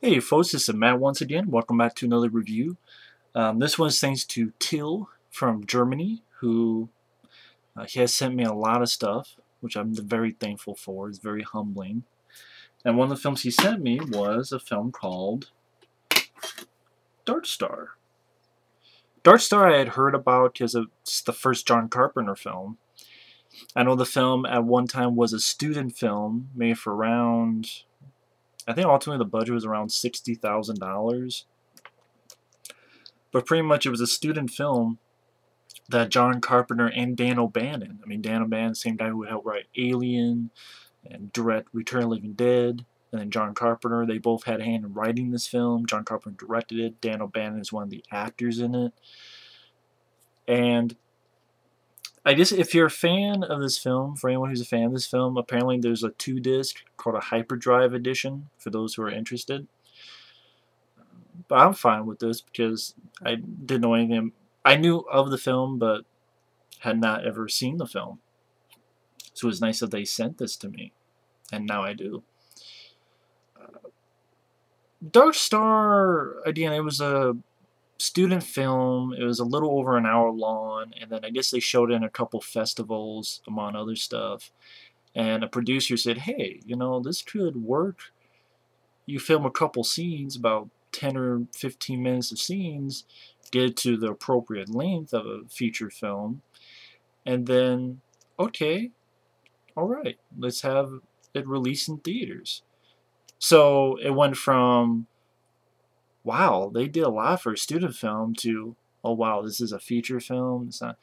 Hey folks, this is Matt once again. Welcome back to another review. This one's thanks to Till from Germany, who he has sent me a lot of stuff, which I'm very thankful for. It's very humbling. And one of the films he sent me was a film called Dark Star. Dark Star I had heard about because it's the first John Carpenter film. I know the film at one time was a student film made for around, I think ultimately the budget was around $60,000. But pretty much it was a student film that John Carpenter and Dan O'Bannon. I mean, Dan O'Bannon, same guy who helped write Alien and direct Return of the Living Dead. And then John Carpenter, they both had a hand in writing this film. John Carpenter directed it. Dan O'Bannon is one of the actors in it. And I guess if you're a fan of this film, for anyone who's a fan of this film, apparently there's a 2-disc called a Hyperdrive edition for those who are interested. But I'm fine with this because I didn't know anything. I knew of the film, but had not ever seen the film. So it was nice that they sent this to me, and now I do. Dark Star, again, it was a student film. It was a little over an hour long, and then I guess they showed it in a couple festivals, among other stuff. And a producer said, hey, you know, this could work. You film a couple scenes, about 10 or 15 minutes of scenes, get it to the appropriate length of a feature film, and then, okay, alright, let's have it released in theaters. So it went from, wow, they did a lot for a student film, to, oh wow, this is a feature film. It's not.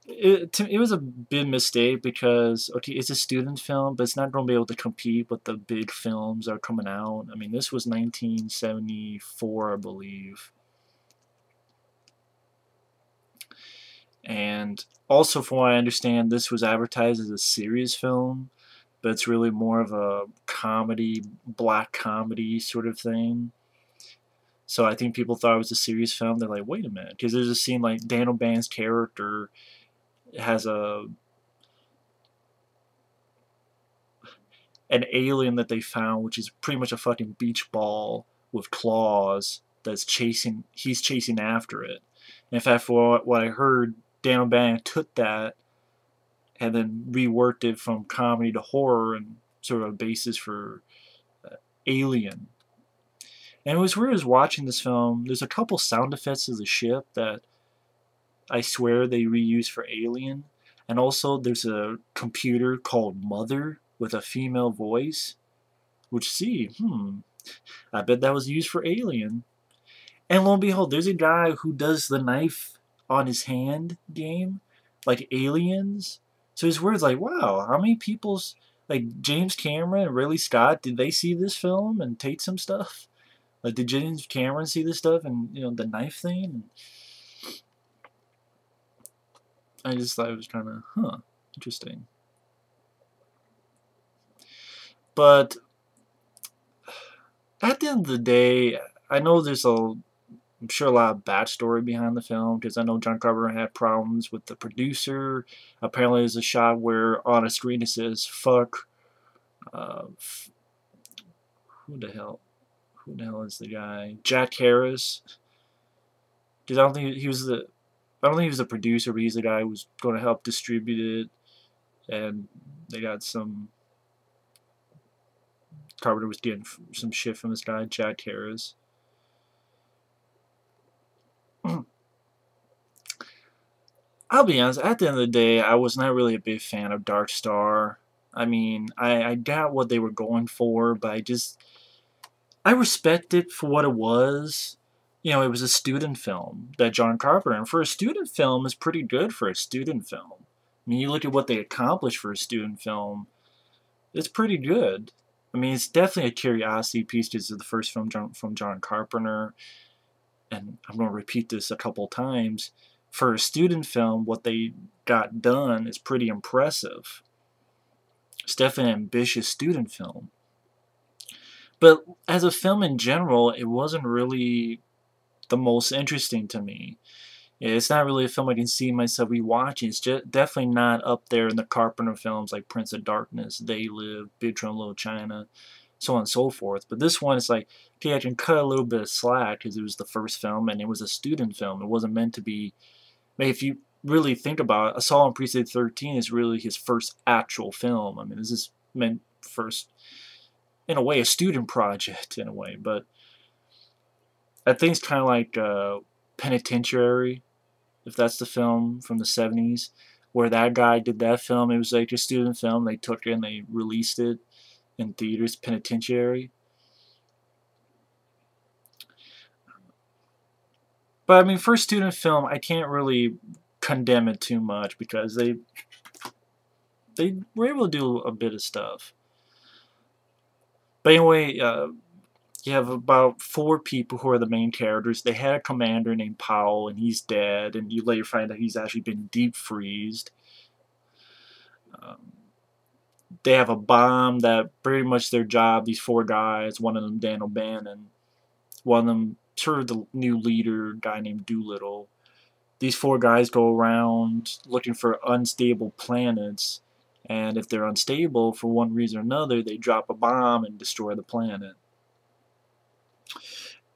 It was a big mistake because, okay, it's a student film, but it's not going to be able to compete with the big films that are coming out. I mean, this was 1974, I believe. And also, from what I understand, this was advertised as a serious film, but it's really more of a comedy, black comedy sort of thing. So I think people thought it was a serious film. They're like, wait a minute, because there's a scene like Dan O'Bannon's character has an alien that they found, which is pretty much a fucking beach ball with claws that's chasing. He's chasing after it. In fact, for what I heard, Dan O'Bannon took that and then reworked it from comedy to horror and sort of a basis for Alien. And it was weird as watching this film. There's a couple sound effects of the ship that I swear they reused for Alien. And also there's a computer called Mother with a female voice. Which, I bet that was used for Alien. And lo and behold, there's a guy who does the knife on his hand game, like Aliens. So his words like, wow, how many people's, like James Cameron and Ridley Scott, did they see this film and take some stuff? Like, did James Cameron see this stuff and, you know, the knife thing? And I just thought it was kind of, interesting. But at the end of the day, I know I'm sure a lot of backstory behind the film, because I know John Carpenter had problems with the producer. Apparently there's a shot where on a screen it says, fuck, who the hell is the guy? Jack Harris. Because I don't think he was the producer, but he's the guy who was going to help distribute it. And they got Carpenter was getting some shit from this guy, Jack Harris. I'll be honest, at the end of the day, I was not really a big fan of Dark Star. I mean, I got what they were going for, but I respect it for what it was. You know, it was a student film that John Carpenter, and for a student film, is pretty good for a student film. I mean, you look at what they accomplished for a student film, it's pretty good. I mean, it's definitely a curiosity piece because it's the first film from John Carpenter, and I'm going to repeat this a couple times. For a student film, what they got done is pretty impressive. It's definitely an ambitious student film. But as a film in general, it wasn't really the most interesting to me. It's not really a film I can see myself rewatching. It's just definitely not up there in the Carpenter films like Prince of Darkness, They Live, Big Trouble in Little China. so on and so forth. But this one is like, okay, I can cut a little bit of slack because it was the first film and it was a student film. It wasn't meant to be. I mean, if you really think about it, Assault on Precinct 13 is really his first actual film. I mean, this is meant first, in a way, a student project in a way. But I think it's kind of like Penitentiary, if that's the film from the 70s, where that guy did that film. It was like a student film. They took it and they released it in theaters, Penitentiary. But I mean, for a student film, I can't really condemn it too much because they were able to do a bit of stuff. But anyway, you have about 4 people who are the main characters. They had a commander named Powell, and he's dead, and you later find out he's actually been deep freezed. They have a bomb that pretty much their job, these 4 guys, one of them Dan O'Bannon, one of them sort of the new leader, guy named Doolittle. These 4 guys go around looking for unstable planets, and if they're unstable for one reason or another, they drop a bomb and destroy the planet.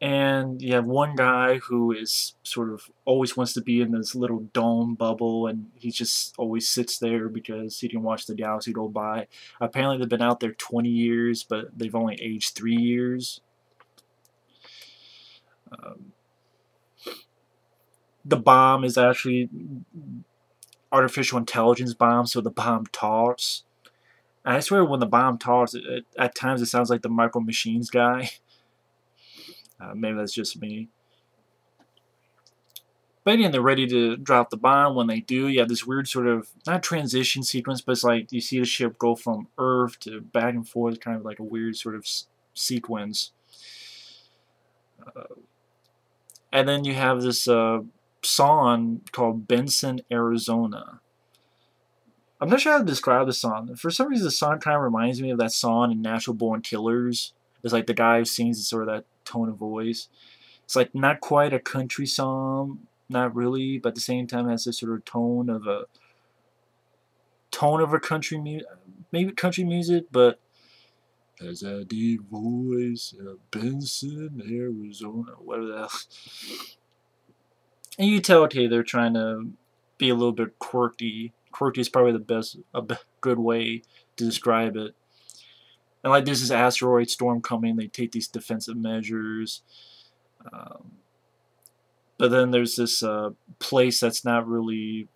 And you have one guy who is sort of always wants to be in this little dome bubble, and he just always sits there because he can watch the galaxy go by. Apparently they've been out there 20 years, but they've only aged 3 years. The bomb is actually artificial intelligence bomb, so the bomb talks. And I swear when the bomb talks, at times it sounds like the Micro Machines guy. Maybe that's just me. But again, they're ready to drop the bomb. When they do, you have this weird sort of, not transition sequence, but it's like you see the ship go from Earth to back and forth, kind of like a weird sort of sequence. And then you have this song called Benson, Arizona. I'm not sure how to describe the song. For some reason, the song kind of reminds me of that song in Natural Born Killers. It's like the guy who sings is sort of that tone of voice. It's like not quite a country song, not really, but at the same time has this sort of tone of a country music, maybe country music, but has a deep voice, Benson, Arizona, whatever the hell. And you tell, okay, they're trying to be a little bit quirky. Quirky is probably a good way to describe it. And like there's this asteroid storm coming, they take these defensive measures. But then there's this place that's not really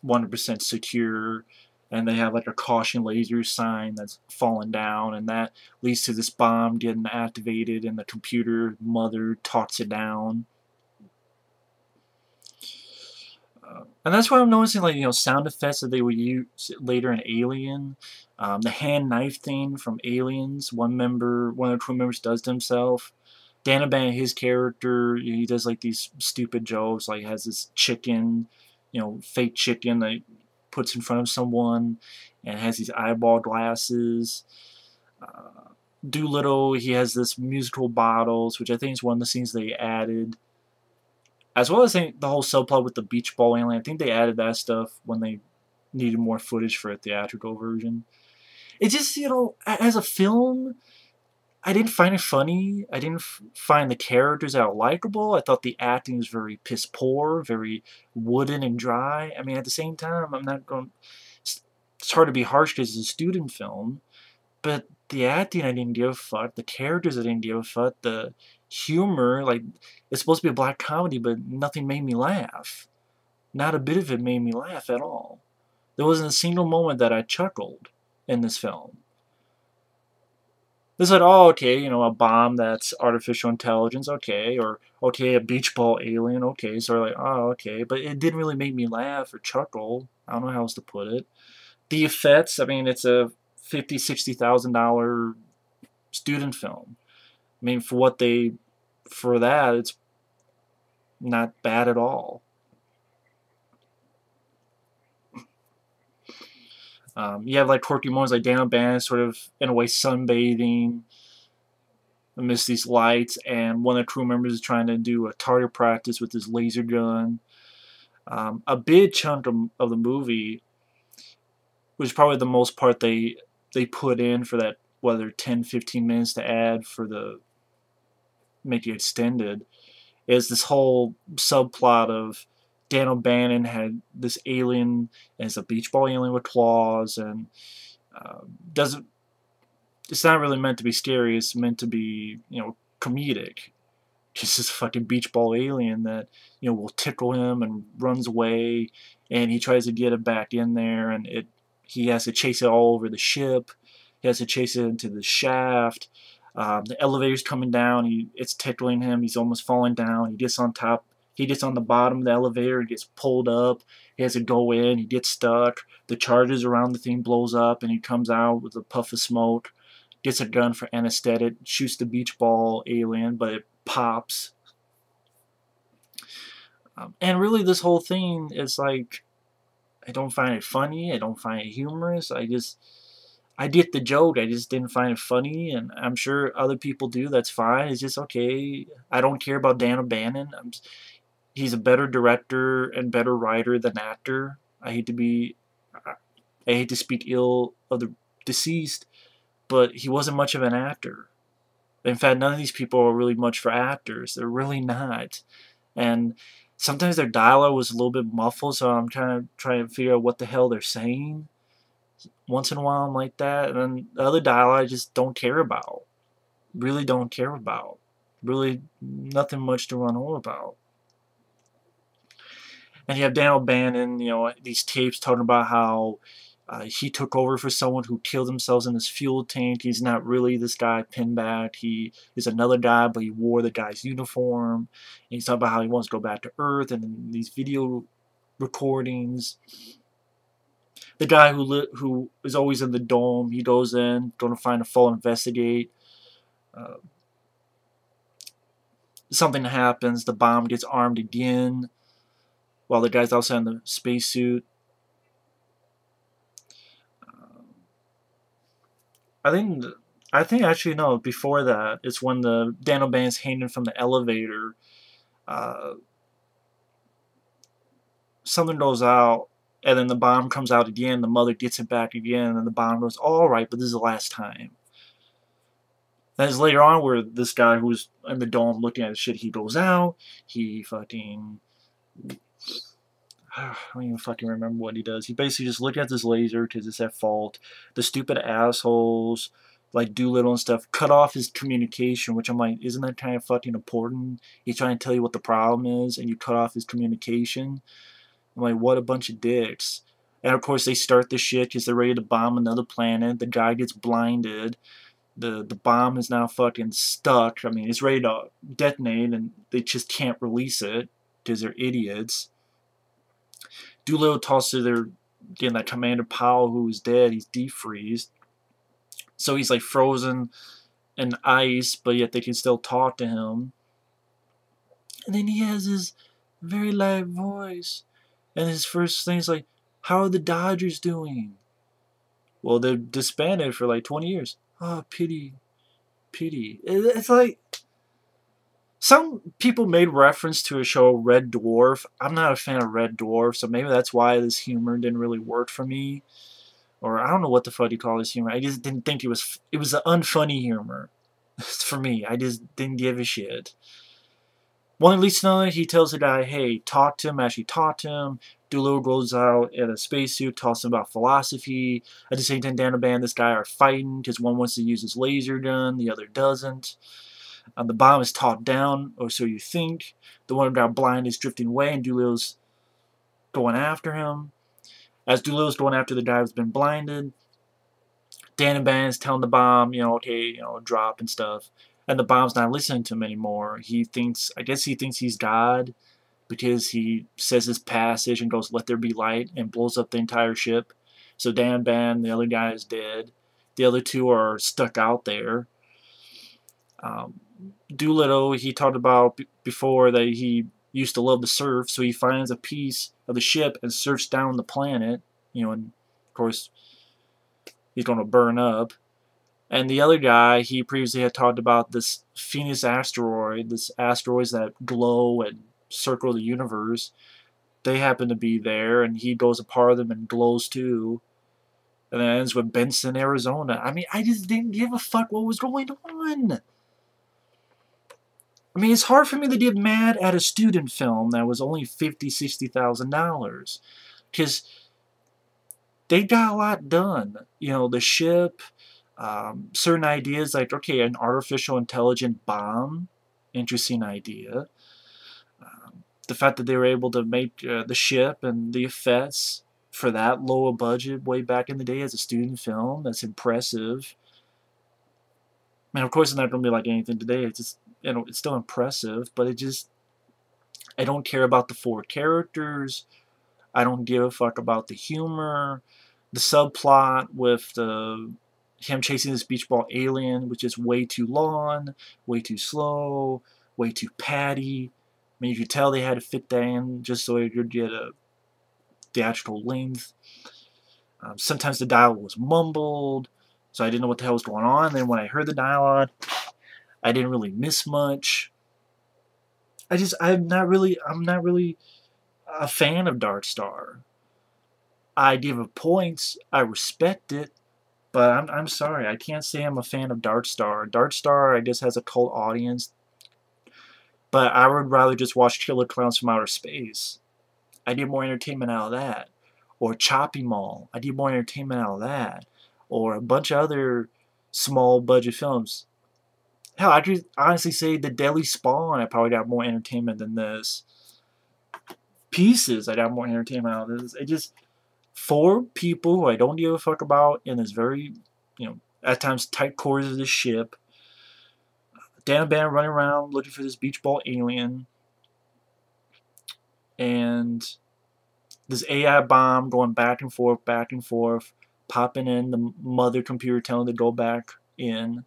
100% secure, and they have like a caution laser sign that's fallen down, and that leads to this bomb getting activated, and the computer mother talks it down. And that's why I'm noticing, like, sound effects that they would use later in Alien. The hand knife thing from Aliens, one of the crew members does to himself. Dan O'Bannon, his character, he does like these stupid jokes, like has this chicken, fake chicken that he puts in front of someone, and has these eyeball glasses. Doolittle, he has this musical bottles, which I think is one of the scenes they added. As well as the whole subplot with the beach ball alien. I think they added that stuff when they needed more footage for a theatrical version. It just, as a film, I didn't find it funny. I didn't find the characters out likable. I thought the acting was very piss poor, very wooden and dry. I mean, at the same time, I'm not going. It's hard to be harsh because it's a student film, but the acting I didn't give a fuck. The characters I didn't give a fuck. The humor, like, it's supposed to be a black comedy, but nothing made me laugh. Not a bit of it made me laugh at all. There wasn't a single moment that I chuckled in this film. It's like, oh, okay, a bomb that's artificial intelligence, okay, or okay, a beach ball alien, okay, so like, oh, okay, but it didn't really make me laugh or chuckle. I don't know how else to put it. The effects, I mean, it's a $50,000-$60,000 student film. I mean, for that, it's not bad at all. You have like quirky moments like Dan O'Bannon sort of, in a way, sunbathing amidst these lights, and one of the crew members is trying to do a target practice with his laser gun. A big chunk of the movie, which is probably the most part they put in for that, whether 10-15 minutes to add for the make it extended, is this whole subplot of Dan O'Bannon had this alien as a beach ball alien with claws, and doesn't. It's not really meant to be scary. It's meant to be, comedic. Just this fucking beach ball alien that will tickle him and runs away, and he tries to get it back in there, and he has to chase it all over the ship. He has to chase it into the shaft. The elevator's coming down. It's tickling him. He's almost falling down. He gets on top. He gets on the bottom of the elevator. He gets pulled up. He has to go in. He gets stuck. The charges around the thing blows up, and he comes out with a puff of smoke. Gets a gun for anesthetic. Shoots the beach ball alien, but it pops. And really, this whole thing is like, I don't find it funny. I don't find it humorous. I get the joke. I just didn't find it funny, and I'm sure other people do. That's fine. It's just okay. I don't care about Dan O'Bannon. He's a better director and better writer than actor. I hate to speak ill of the deceased, but he wasn't much of an actor. In fact, none of these people are really much for actors. They're really not. And sometimes their dialogue was a little bit muffled, so I'm trying to figure out what the hell they're saying. Once in a while I'm like that, and then the other dialogue I just don't care about. Really don't care about. Really nothing much to run on about. And you have Dan O'Bannon, these tapes talking about how he took over for someone who killed themselves in his fuel tank. He's not really this guy pinback. He is another guy, but he wore the guy's uniform. And he's talking about how he wants to go back to Earth, and in these video recordings. The guy who is always in the dome, he goes in, going to find a fall, investigate. Something happens, the bomb gets armed again, while the guy's outside in the spacesuit. I think actually no. Before that, it's when the Dan O'Bannon's hanging from the elevator. Something goes out, and then the bomb comes out again. The mother gets it back again, and the bomb goes, all right, but this is the last time. Then it's later on where this guy who's in the dome looking at the shit, he goes out. He fucking, I don't even fucking remember what he does. He basically just looks at this laser because it's at fault. The stupid assholes like Doolittle and stuff cut off his communication, which I'm like, isn't that kind of fucking important? He's trying to tell you what the problem is, and you cut off his communication. I'm like, what a bunch of dicks. And of course they start this shit because they're ready to bomb another planet. The guy gets blinded. The bomb is now fucking stuck. I mean, it's ready to detonate, and they just can't release it because they're idiots. Doolittle talks to that Commander Powell who is dead. He's defreezed. So he's like frozen in ice, but yet they can still talk to him. And then he has his very loud voice. And his first thing is like, how are the Dodgers doing? Well, they're disbanded for like 20 years. Oh, pity. Pity. It's like, some people made reference to a show, Red Dwarf. I'm not a fan of Red Dwarf, so maybe that's why this humor didn't really work for me. Or I don't know what the fuck you call this humor. I just didn't think it was an unfunny humor. For me, I just didn't give a shit. One leads to another, he tells the guy, hey, talk to him, actually talk to him. Doolittle goes out in a spacesuit, talks to him about philosophy. At the same time, Dan O'Bannon and this guy are fighting because one wants to use his laser gun, the other doesn't. The bomb is talked down, or so you think. The one who got blind is drifting away, and Doolittle's going after him. As Doolittle's going after the guy who's been blinded, Dan O'Bannon's telling the bomb, okay, drop and stuff. And the bomb's not listening to him anymore. I guess he thinks he's God, because he says his passage and goes, let there be light, and blows up the entire ship. So Dan O'Bannon, the other guy, is dead. The other two are stuck out there. Doolittle, he talked about before that he used to love to surf, so he finds a piece of the ship and surfs down the planet, and of course he's going to burn up. And the other guy, he previously had talked about this Phoenix asteroid, this asteroids that glow and circle the universe. They happen to be there, and he goes a part of them and glows too. And then it ends with Benson, Arizona. I mean, I just didn't give a fuck what was going on. I mean, it's hard for me to get mad at a student film that was only $50,000, $60,000. Because they got a lot done. You know, the ship, certain ideas like, okay, an artificial intelligent bomb, interesting idea. The fact that they were able to make the ship and the effects for that low a budget way back in the day as a student film, that's impressive. I mean, of course, it's not going to be like anything today. It's just, you know, it's still impressive, but it just, I don't care about the four characters. I don't give a fuck about the humor, the subplot with him chasing this beach ball alien, which is way too long, way too slow, way too patty. I mean, you could tell they had to fit that in just so it could get a theatrical length. Sometimes the dialogue was mumbled, so I didn't know what the hell was going on. Then when I heard the dialogue, I didn't really miss much. I'm not really a fan of Dark Star. I give it points, I respect it, but I'm sorry, I can't say I'm a fan of Dark Star. Dark Star, I guess, has a cult audience, but I would rather just watch Killer Clowns from Outer Space. I get more entertainment out of that. Or Choppy Mall, I get more entertainment out of that. Or a bunch of other small budget films. Hell, I could honestly say The Deadly Spawn, I probably got more entertainment than this. Pieces, I got more entertainment out of this. It just, for people who I don't give a fuck about in this very, you know, at times tight quarters of this ship, Dan Band running around looking for this beach ball alien, and this AI bomb going back and forth, popping in the mother computer telling it to go back in,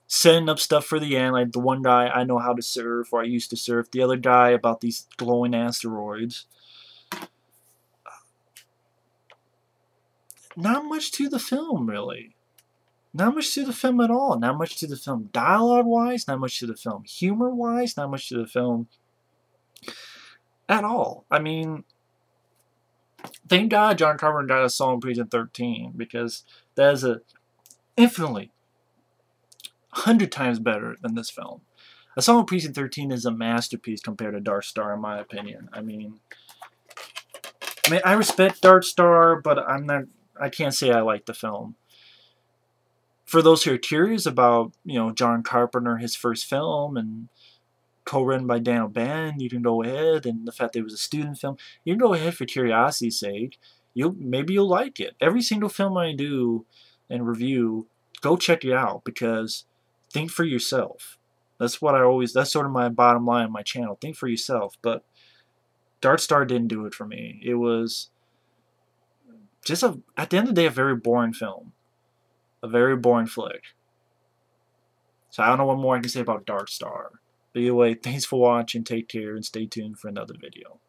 setting up stuff for the end, like the one guy, I know how to surf, or I used to surf, the other guy about these glowing asteroids. Not much to the film, really. Not much to the film at all. Not much to the film dialogue-wise, not much to the film humor-wise, not much to the film at all. I mean, thank God John Carpenter got a song in Prison 13, because that is a infinitely 100 times better than this film. A Song of Precinct 13 is a masterpiece compared to Dark Star, in my opinion. I mean, I respect Dark Star, but I can't say I like the film. For those who are curious about, you know, John Carpenter, his first film, and co-written by Daniel Band, you can go ahead, and the fact that it was a student film, you can go ahead for curiosity's sake. Maybe you'll like it. Every single film I do and review, go check it out, because think for yourself. That's sort of my bottom line on my channel. Think for yourself. But Dark Star didn't do it for me. It was just at the end of the day, a very boring film. A very boring flick. So I don't know what more I can say about Dark Star. But either way, thanks for watching, take care, and stay tuned for another video.